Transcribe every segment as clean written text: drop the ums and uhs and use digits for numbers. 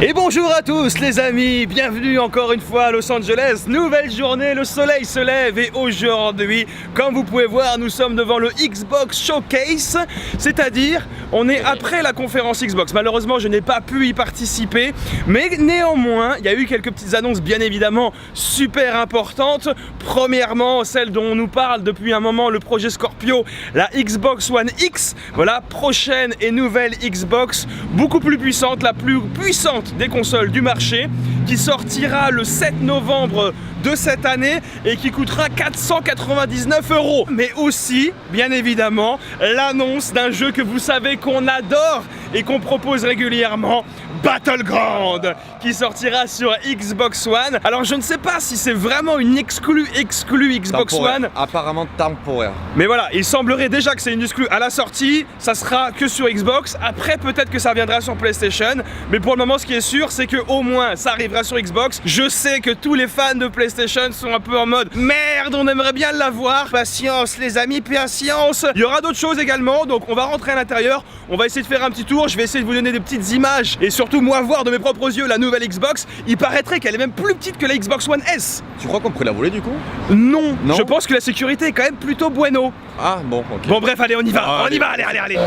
Et bonjour à tous les amis, bienvenue encore une fois à Los Angeles. Nouvelle journée, le soleil se lève et aujourd'hui, comme vous pouvez voir, nous sommes devant le Xbox Showcase. C'est-à-dire, on est après la conférence Xbox. Malheureusement, je n'ai pas pu y participer, mais néanmoins, il y a eu quelques petites annonces bien évidemment super importantes. Premièrement, celle dont on nous parle depuis un moment, le projet Scorpio, la Xbox One X. Voilà, prochaine et nouvelle Xbox, beaucoup plus puissante, la plus puissante des consoles du marché, qui sortira le 7 novembre de cette année et qui coûtera 499 €. Mais aussi, bien évidemment, l'annonce d'un jeu que vous savez qu'on adore et qu'on propose régulièrement, Battleground, qui sortira sur Xbox One. Alors je ne sais pas si c'est vraiment une exclue Xbox One. Apparemment temporaire. Mais voilà, il semblerait déjà que c'est une exclue à la sortie, ça sera que sur Xbox. Après peut-être que ça viendra sur PlayStation, mais pour le moment ce qui est sûr c'est que au moins ça arrivera sur Xbox. Je sais que tous les fans de PlayStation sont un peu en mode merde, on aimerait bien l'avoir. Patience les amis, patience. Il y aura d'autres choses également, donc on va rentrer à l'intérieur, on va essayer de faire un petit tour, je vais essayer de vous donner des petites images et surtout moi voir de mes propres yeux la nouvelle Xbox. Il paraîtrait qu'elle est même plus petite que la Xbox One S. Tu crois qu'on pourrait la voler du coup? Non, je pense que la sécurité est quand même plutôt bueno. Ah bon, ok. Bon bref, allez on y va, Ah, on y va, allez.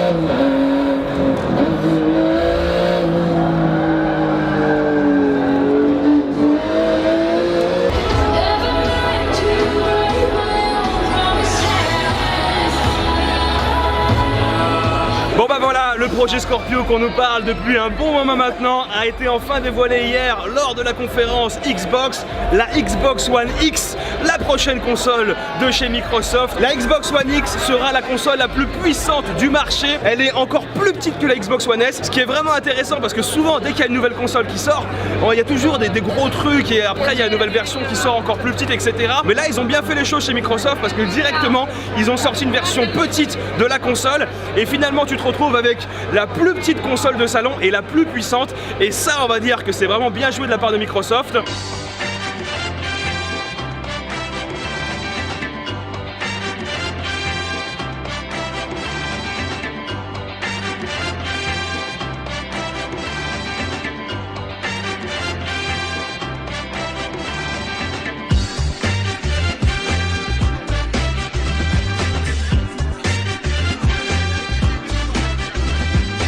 Bon bah voilà, le projet Scorpio qu'on nous parle depuis un bon moment maintenant a été enfin dévoilé hier lors de la conférence Xbox, la Xbox One X, la prochaine console de chez Microsoft. La Xbox One X sera la console la plus puissante du marché, elle est encore plus petite que la Xbox One S, ce qui est vraiment intéressant parce que souvent dès qu'il y a une nouvelle console qui sort, il y a toujours des gros trucs et après il y a une nouvelle version qui sort encore plus petite, etc. Mais là ils ont bien fait les choses chez Microsoft parce que directement ils ont sorti une version petite de la console et finalement tu te retrouve avec la plus petite console de salon et la plus puissante, et ça on va dire que c'est vraiment bien joué de la part de Microsoft.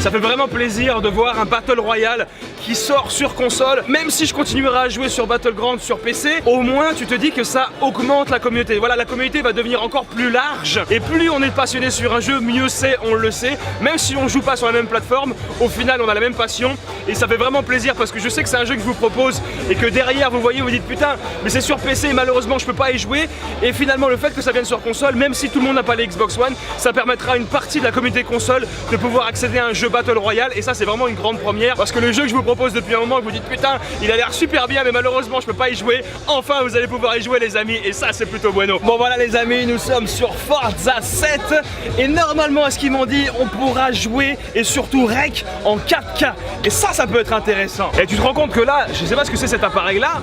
Ça fait vraiment plaisir de voir un Battle Royale qui sort sur console. Même si je continuerai à jouer sur Battleground sur PC, au moins tu te dis que ça augmente la communauté. Voilà, la communauté va devenir encore plus large. Et plus on est passionné sur un jeu, mieux c'est, on le sait. Même si on joue pas sur la même plateforme, au final on a la même passion. Et ça fait vraiment plaisir parce que je sais que c'est un jeu que je vous propose et que derrière vous voyez, vous dites putain, mais c'est sur PC et malheureusement je peux pas y jouer. Et finalement le fait que ça vienne sur console, même si tout le monde n'a pas les Xbox One, ça permettra à une partie de la communauté console de pouvoir accéder à un jeu Battle Royale, et ça c'est vraiment une grande première parce que le jeu que je vous propose depuis un moment, que vous dites putain il a l'air super bien mais malheureusement je peux pas y jouer, enfin vous allez pouvoir y jouer les amis, et ça c'est plutôt bueno. Bon voilà les amis, nous sommes sur Forza 7 et normalement à ce qu'ils m'ont dit on pourra jouer et surtout rec en 4K, et ça peut être intéressant. Et tu te rends compte que là, je sais pas ce que c'est cet appareil là,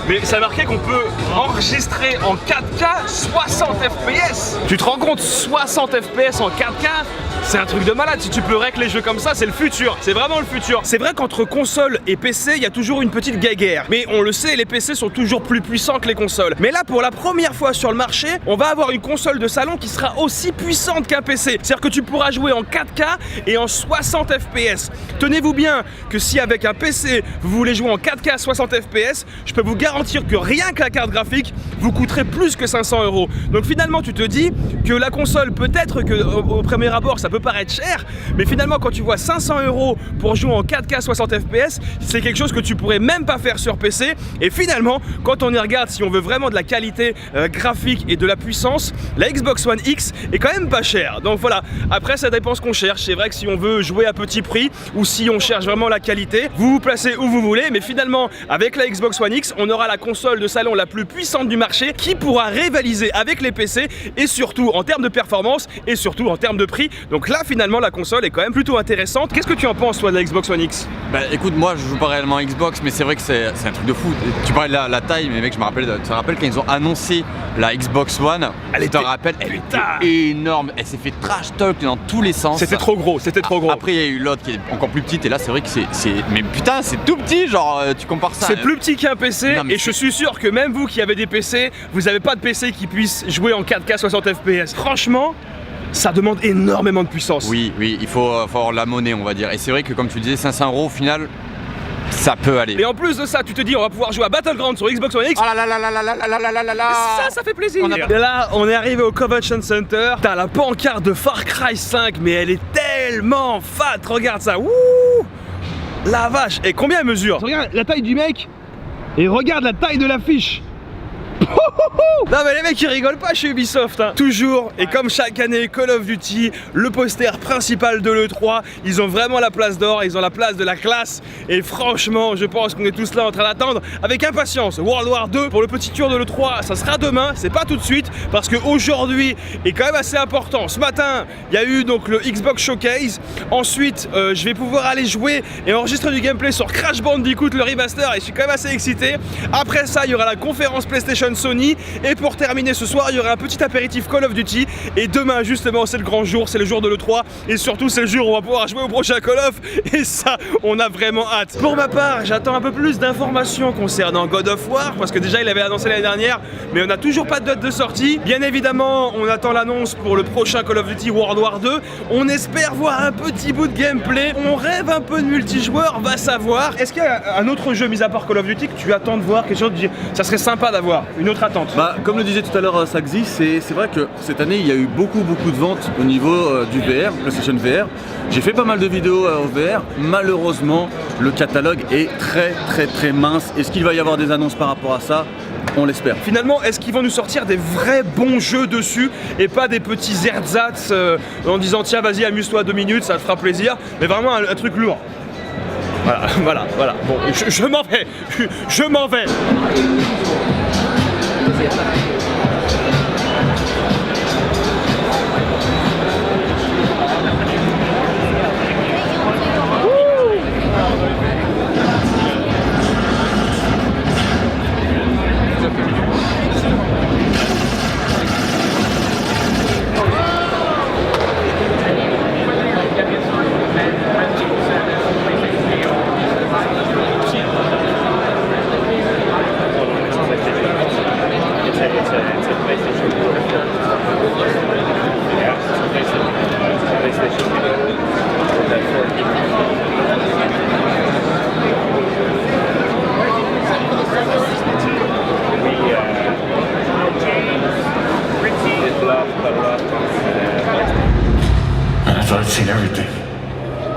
mais ça a marqué qu'on peut enregistrer en 4K 60 FPS. Tu te rends compte, 60 FPS en 4K, c'est un truc de malade. Si tu peux rec les jeux comme ça, c'est le futur, c'est vraiment le futur. C'est vrai qu'entre console et PC, il y a toujours une petite guéguerre, mais on le sait, les PC sont toujours plus puissants que les consoles. Mais là, pour la première fois sur le marché, on va avoir une console de salon qui sera aussi puissante qu'un PC. C'est-à-dire que tu pourras jouer en 4K et en 60 FPS. Tenez-vous bien que si avec un PC, vous voulez jouer en 4K 60 FPS, je peux vous garantir que rien que la carte graphique vous coûterait plus que 500 €. Donc finalement, tu te dis que la console, peut-être que au premier abord, ça peut paraître cher, mais finalement, quand tu vois 500 € pour jouer en 4K 60 FPS, c'est quelque chose que tu pourrais même pas faire sur PC. Et finalement, quand on y regarde, si on veut vraiment de la qualité graphique et de la puissance, la Xbox One X est quand même pas chère. Donc voilà, après ça dépend ce qu'on cherche. C'est vrai que si on veut jouer à petit prix ou si on cherche vraiment la qualité, vous vous placez où vous voulez, mais finalement avec la Xbox One X, on aura la console de salon la plus puissante du marché qui pourra rivaliser avec les PC, et surtout en termes de performance et surtout en termes de prix. Donc Donc là finalement la console est quand même plutôt intéressante. Qu'est-ce que tu en penses toi de la Xbox One X? Bah écoute, moi je joue pas réellement à Xbox, mais c'est vrai que c'est un truc de fou. Tu parlais de la taille, mais mec, tu te rappelles quand ils ont annoncé la Xbox One, elle était énorme, elle s'est fait trash talk dans tous les sens. C'était trop gros, c'était trop gros. Après il y a eu l'autre qui est encore plus petite, et là c'est vrai que c'est... Mais putain, c'est tout petit, genre tu compares ça. C'est plus petit qu'un PC, et je suis sûr que même vous qui avez des PC, vous avez pas de PC qui puisse jouer en 4K 60 FPS. Franchement, ça demande énormément de puissance. Oui, il faut avoir la monnaie, on va dire. Et c'est vrai que comme tu disais, 500 € au final, ça peut aller. Et en plus de ça, tu te dis, on va pouvoir jouer à Battleground sur Xbox One X. Ah là là là là là là là là là là. Ça fait plaisir. Et là, on est arrivé au Convention Center. T'as la pancarte de Far Cry 5, mais elle est tellement fat. Regarde ça. Wouh, la vache. Et combien elle mesure? Regarde la taille du mec et regarde la taille de l'affiche. Non mais les mecs ils rigolent pas chez Ubisoft hein. Toujours et comme chaque année Call of Duty, le poster principal de l'E3, ils ont vraiment la place d'or, ils ont la place de la classe. Et franchement je pense qu'on est tous là en train d'attendre avec impatience World War 2 pour le petit tour de l'E3. Ça sera demain, c'est pas tout de suite, parce qu'aujourd'hui est quand même assez important. Ce matin il y a eu donc le Xbox Showcase. Ensuite je vais pouvoir aller jouer et enregistrer du gameplay sur Crash Bandicoot le remaster, et je suis quand même assez excité. Après ça il y aura la conférence PlayStation Sony, et pour terminer ce soir il y aura un petit apéritif Call of Duty. Et demain justement c'est le grand jour, c'est le jour de l'E3, et surtout c'est le jour où on va pouvoir jouer au prochain Call of, et ça on a vraiment hâte. Pour ma part j'attends un peu plus d'informations concernant God of War, parce que déjà il avait annoncé l'année dernière, mais on n'a toujours pas de date de sortie. Bien évidemment on attend l'annonce pour le prochain Call of Duty World War 2. On espère voir un petit bout de gameplay, on rêve un peu de multijoueur, va savoir. Est-ce qu'il y a un autre jeu mis à part Call of Duty que tu attends de voir, quelque chose de... ça serait sympa d'avoir, une autre attente? Bah, comme le disait tout à l'heure Saxy, c'est vrai que cette année il y a eu beaucoup de ventes au niveau du VR, PlayStation VR. J'ai fait pas mal de vidéos au VR. Malheureusement le catalogue est très mince. Est-ce qu'il va y avoir des annonces par rapport à ça? On l'espère. Finalement, est-ce qu'ils vont nous sortir des vrais bons jeux dessus et pas des petits ersatz en disant tiens vas-y amuse-toi 2 minutes, ça te fera plaisir, mais vraiment un truc lourd. Voilà. Bon, je m'en vais. Je m'en vais. I've seen everything.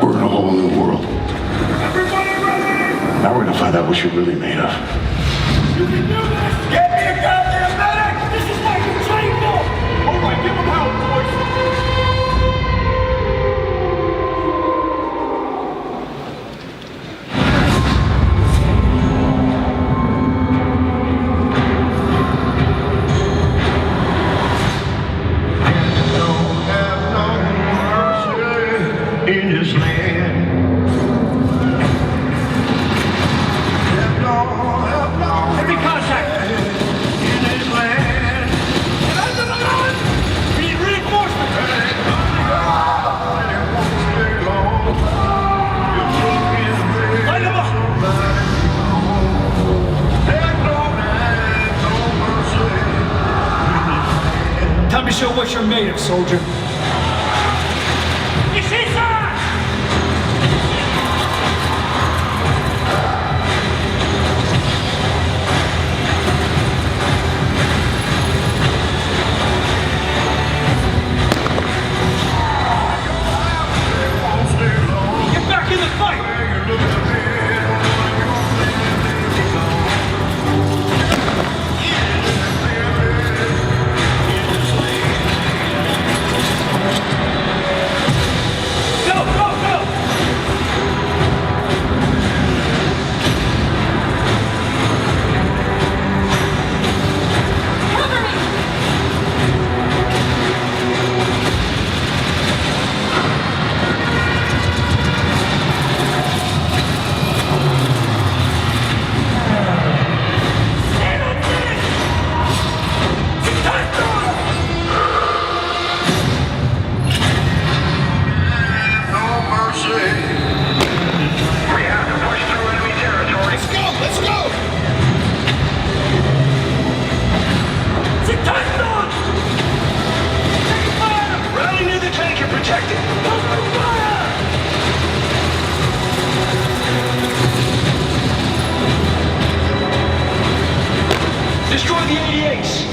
We're in a whole new world. Now we're gonna find out what you're really made of. You can do this! Get me a goddamn medic! This is like a train full! All right, give him help, boys! In his land. Every contact! In his land. We need reinforcements! Light him up! Time to show what you're made of, soldier. You see, sir? Get back in the fight! EX.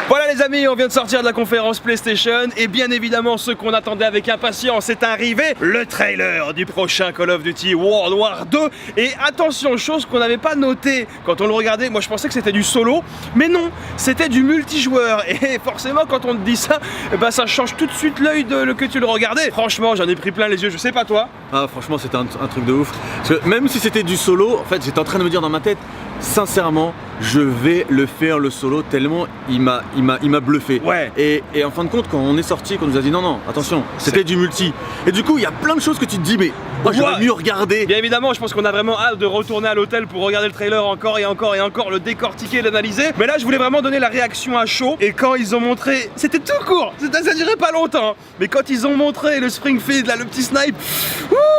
Voilà les amis, on vient de sortir de la conférence PlayStation et bien évidemment ce qu'on attendait avec impatience est arrivé, le trailer du prochain Call of Duty World War 2. Et attention, chose qu'on n'avait pas notée quand on le regardait, moi je pensais que c'était du solo, mais non, c'était du multijoueur. Et forcément quand on te dit ça, bah ça change tout de suite l'œil que tu le regardais. Franchement j'en ai pris plein les yeux, je sais pas toi. Ah franchement c'était un truc de ouf. Parce que même si c'était du solo, en fait j'étais en train de me dire dans ma tête, sincèrement, je vais le faire le solo tellement il m'a bluffé. Ouais. Et en fin de compte, quand on est sorti, qu'on nous a dit non, attention, c'était du multi. Et du coup, il y a plein de choses que tu te dis, mais moi j'aurais mieux regardé. Bien évidemment, je pense qu'on a vraiment hâte de retourner à l'hôtel pour regarder le trailer encore et encore et encore, le décortiquer, l'analyser. Mais là, je voulais vraiment donner la réaction à chaud. Et quand ils ont montré, c'était tout court, ça durait pas longtemps. Mais quand ils ont montré le Springfield, là, le petit snipe,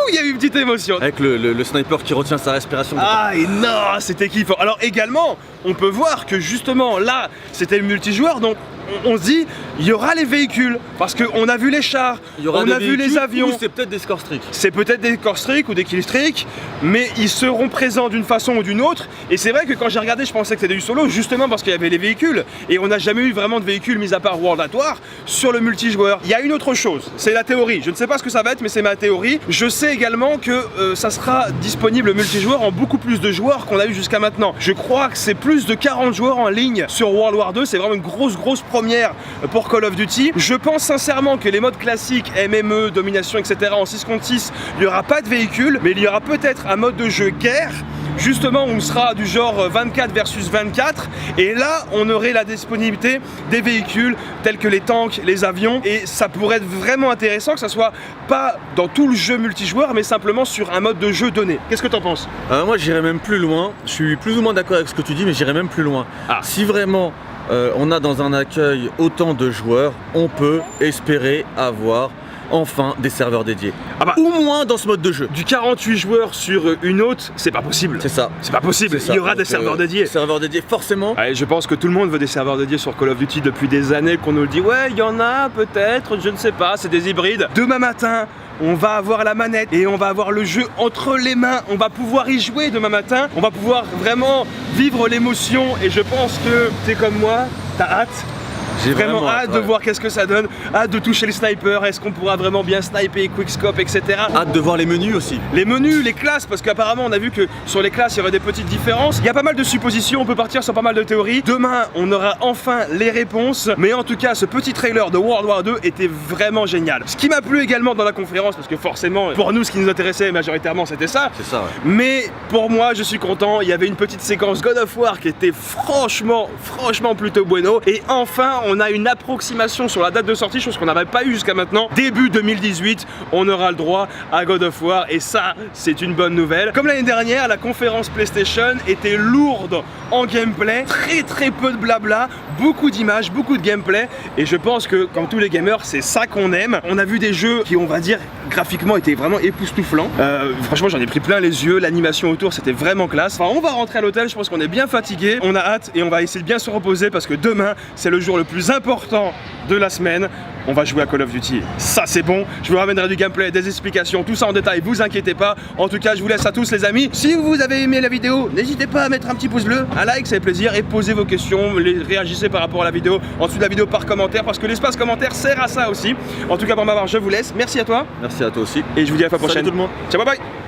il y a eu une petite émotion. Avec le sniper qui retient sa respiration. Ah, et non, c'était kiffant. Alors également, on peut voir que justement là, c'était le multijoueur, donc on se dit, il y aura les véhicules, parce qu'on a vu les chars, on a vu les avions. Ou c'est peut-être des score streaks. C'est peut-être des core streaks ou des kill streaks, mais ils seront présents d'une façon ou d'une autre. Et c'est vrai que quand j'ai regardé, je pensais que c'était du solo, justement parce qu'il y avait les véhicules. Et on n'a jamais eu vraiment de véhicules, mis à part World at War, sur le multijoueur. Il y a une autre chose, c'est la théorie. Je ne sais pas ce que ça va être, mais c'est ma théorie. Je sais également que ça sera disponible multijoueur en beaucoup plus de joueurs qu'on a eu jusqu'à maintenant. Je crois que c'est plus de 40 joueurs en ligne sur World War 2. C'est vraiment une grosse première pour Call of Duty. Je pense sincèrement que les modes classiques, MME, domination, etc. en 6 contre 6, il n'y aura pas de véhicules, mais il y aura peut-être un mode de jeu guerre, justement où on sera du genre 24 versus 24, et là on aurait la disponibilité des véhicules tels que les tanks, les avions, et ça pourrait être vraiment intéressant que ça soit pas dans tout le jeu multijoueur, mais simplement sur un mode de jeu donné. Qu'est-ce que t'en penses? Moi j'irais même plus loin, je suis plus ou moins d'accord avec ce que tu dis, mais j'irais même plus loin. Si vraiment on a dans un accueil autant de joueurs, on peut espérer avoir enfin des serveurs dédiés. Ou moins dans ce mode de jeu. Du 48 joueurs sur une hôte, c'est pas possible. C'est ça. C'est pas possible. Il y aura des serveurs dédiés. Serveurs dédiés, forcément. Ouais, je pense que tout le monde veut des serveurs dédiés sur Call of Duty depuis des années, qu'on nous le dit. Ouais, il y en a peut-être, je ne sais pas, c'est des hybrides. Demain matin, on va avoir la manette et on va avoir le jeu entre les mains. On va pouvoir y jouer demain matin. On va pouvoir vraiment vivre l'émotion. Et je pense que t'es comme moi, t'as hâte. J'ai vraiment hâte de voir qu'est-ce que ça donne, hâte de toucher le sniper, est-ce qu'on pourra vraiment bien sniper, quickscope, etc. Hâte de voir les menus aussi. Les menus, les classes, parce qu'apparemment on a vu que sur les classes il y aurait des petites différences. Il y a pas mal de suppositions, on peut partir sur pas mal de théories. Demain on aura enfin les réponses, mais en tout cas ce petit trailer de World War 2 était vraiment génial. Ce qui m'a plu également dans la conférence, parce que forcément pour nous ce qui nous intéressait majoritairement c'était ça. C'est ça, ouais. Mais pour moi je suis content, il y avait une petite séquence God of War qui était franchement plutôt bueno. Et enfin on a une approximation sur la date de sortie, chose qu'on n'avait pas eu jusqu'à maintenant. Début 2018, on aura le droit à God of War et ça, c'est une bonne nouvelle. Comme l'année dernière, la conférence PlayStation était lourde en gameplay, très peu de blabla, beaucoup d'images, beaucoup de gameplay, et je pense que comme tous les gamers, c'est ça qu'on aime. On a vu des jeux qui, on va dire, graphiquement étaient vraiment époustouflants. Franchement, j'en ai pris plein les yeux, l'animation autour, c'était vraiment classe. Enfin, on va rentrer à l'hôtel, je pense qu'on est bien fatigué, on a hâte et on va essayer de bien se reposer parce que demain, c'est le jour le plus important de la semaine. On va jouer à Call of Duty. Ça, c'est bon. Je vous ramènerai du gameplay, des explications, tout ça en détail, vous inquiétez pas. En tout cas, je vous laisse à tous les amis. Si vous avez aimé la vidéo, n'hésitez pas à mettre un petit pouce bleu, un like, ça fait plaisir, et posez vos questions, réagissez par rapport à la vidéo, en dessous de la vidéo par commentaire, parce que l'espace commentaire sert à ça aussi. En tout cas, pour ma part, je vous laisse. Merci à toi. Merci à toi aussi. Et je vous dis à la fois prochaine. Salut tout le monde. Ciao, bye bye.